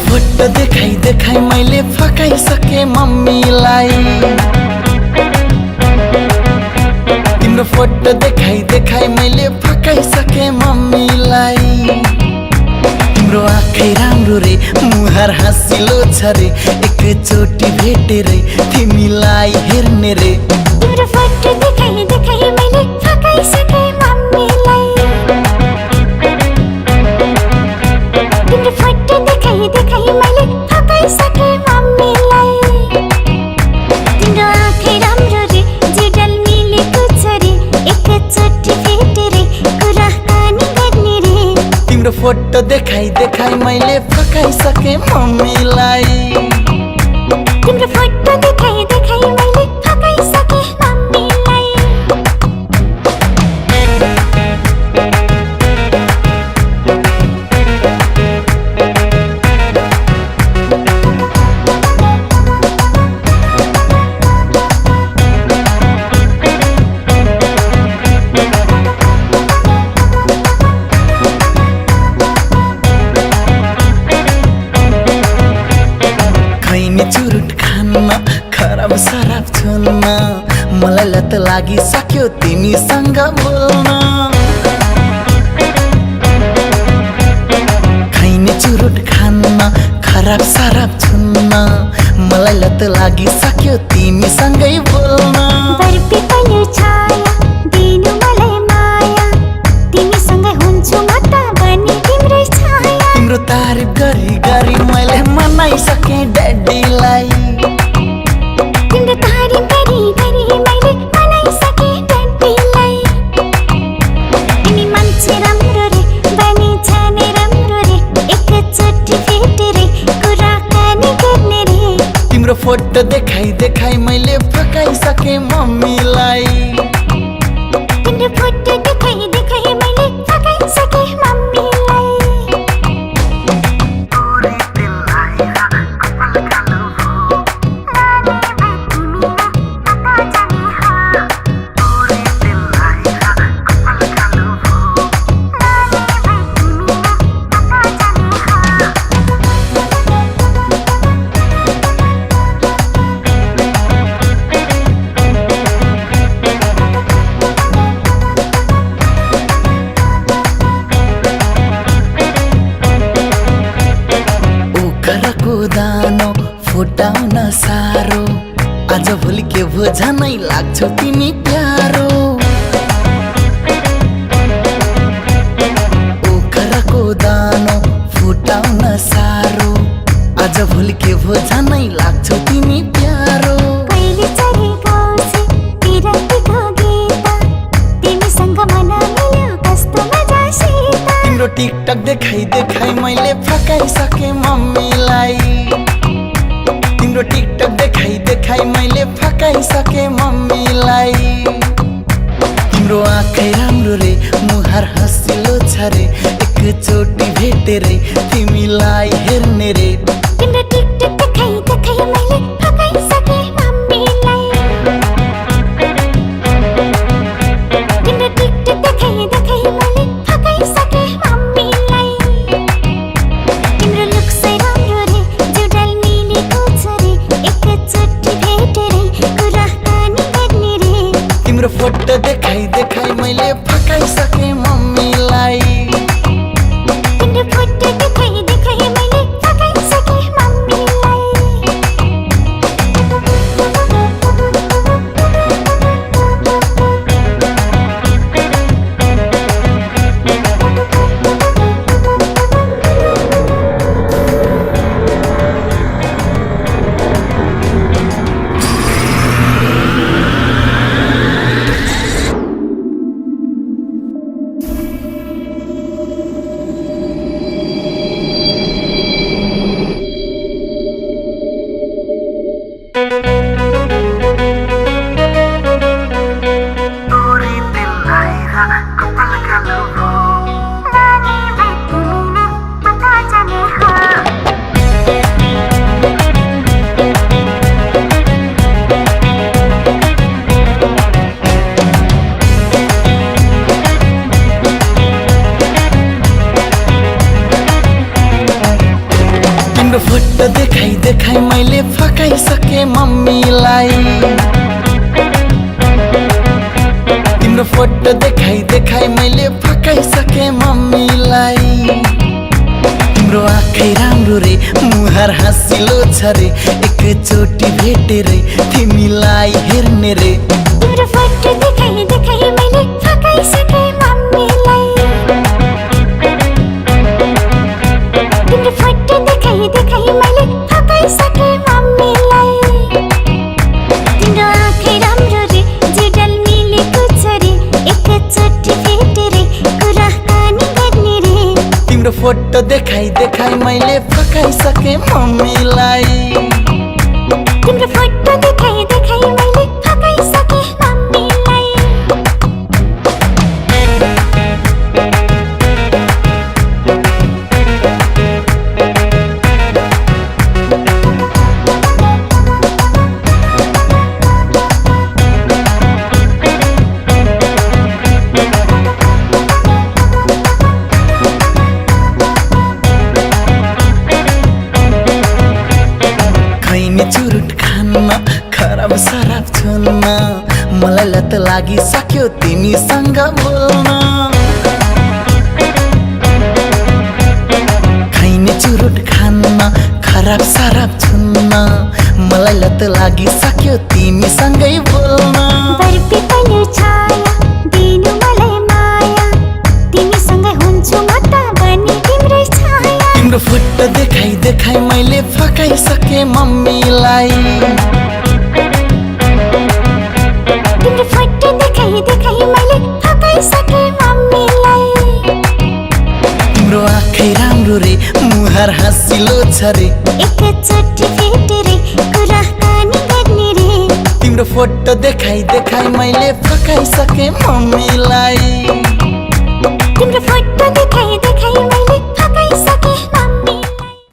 Photo देखाई देखाई मैले फकाइसके मम्मीलाई। तिम्रो फोटो देखाई देखाई मैले फकाइसके मम्मीलाई। तिम्रो आँखै राम्रो रे, मुहार हाँसिलो छ रे, एकचोटि भेटेरै तिमीलाई हेर्ने रे। तिम्रो फोटो देखाई देखाई मैले फकाइसके मम्मीलाई। तिम्रो फोटो देखाई देखाई मैले फकाइसके मम्मीलाई। तिम्रो आँखै राम्रो रे, जुडल मिलेको छ रे, एकचोटि भेटेरै कुराकानी गर्ने रे। तिम्रो फोटो देखाई देखाई मैले फकाइसके मम्मीलाई। तिम्रो फोटो देखाई देखाई मैले फकाइसके मम्मीलाई। चुरुट खान्न खराब शराब छुन्न, मलाई लत लागिसक्यो तिमीसँग बोल्न। खैनी चुरुट खान्न खराब शराब छुन्न, मलाई लत लागिसक्यो तिमीसँगै बोल्न। बर्पी पनि छाया दिनु मलाई माया, तिमीसँगै हुन्छु म त बनी तिम्रै छाया। तिम्रो तारिफ गरी गरी मैले मनाइसके ड्याडीलाई। तिम्रो तारिफ गरी गरी मैले मनाइसके ड्याडीलाई। तिमी मान्छे राम्रो रे, बनी छाने राम्रो रे, एकचोटि भेटेरै कुराकानी गर्ने रे। तिम्रो फोटो देखाई देखाई मैले फकाइसके मम्मीलाई। तिम्रो फोटो देखाई देखाई मैले फकाइसके मम्मीलाई। दानो फुटाउन सारो, आज भोलि के भो झनै लाग्छौ तिमी प्यारो। ओखरको दानो फुटाउन सारो, आज भोलि के भो झनै लाग्छौ तिमी प्यारो। कहिले चढे गाउँछ तिरतीको गीत, तिमीसँग मन मिल्यो कस्तो मजासित। तिम्रो टिकटक देखाई देखाई मैले फकाइसके मम्मीलाई। तिम्रो टिकटक देखाई देखाई मैले फकाइसके मम्मीलाई। तिम्रो आँखै राम्रो रे, मुहार हाँसिलो छ रे, एकचोटि भेटेरै तिमीलाई हेर्ने रे। तिम्रो टिकटक देखाई देखाई मैले फकाइसके मम्मीलाई। तिम्रो टिकटक देखाई देखाई मैले फकाइसके मम्मीलाई। तिम्रो लुक्सै राम्रो रे, जुडल मिलेको छ रे, एकचोटि भेटेरै कुराकानी गर्ने रे। तिम्रो फोटो देखाई देखाई मैले फकाइसके मम्मीलाई। तिम्रो फोटो देखाई देखाई मैले फकाइसके मम्मीलाई। फोटो देखाई देखाई मैले फकाइसके मम्मीलाई तिम्रो फोटो देखाई देखाई मैले फकाइसके मम्मीलाई तिम्रो आँखै राम्रो रे मुहार हाँसिलो छ रे एकचोटि भेटेरै तिमीलाई हेर्ने रे तिम्रो फोटो देखाई देखाई मैले फकाइसके मम्मीलाई तिम्रो फोटो देखाई देखाई मैले फकाइसके मम्मीलाई तिम्रो आँखै राम्रो रे जुडल मिलेको छ रे एकचोटि भेटेरै कुराकानी गर्ने रे तिम्रो फोटो देखाई देखाई मैले फकाइसके मम्मीलाई तिम्रो फोटो देखाई देखाई मैले फकाइसके मम्मीलाई खैनी चुरुट खान्न खराब सराब छुन्न मलाई लत लागिसक्यो तिमीसँग बोल्न खैनी चुरुट खान्न खराब सराब छुन्न मलाई लत लागिसक्यो तिमीसँगै बोल्न बर्पी पनि छाया दिनु मलाई माया तिमीसँगै हुन्छु म त बनी तिम्रै छाया तिम्रो फोटो देखाई देखाई मैले फकाइसके मम्मीलाई तिम्रो फोटो देखाई देखाई मैले फकाइसके मम्मीलाई तिम्रो आँखै राम्रो रे मुहार हाँसिलो छ रे एकचोटि भेटेरै कुराकानी गर्ने रे तिम्रो फोटो देखाई देखाई मैले फकाइसके मम्मीलाई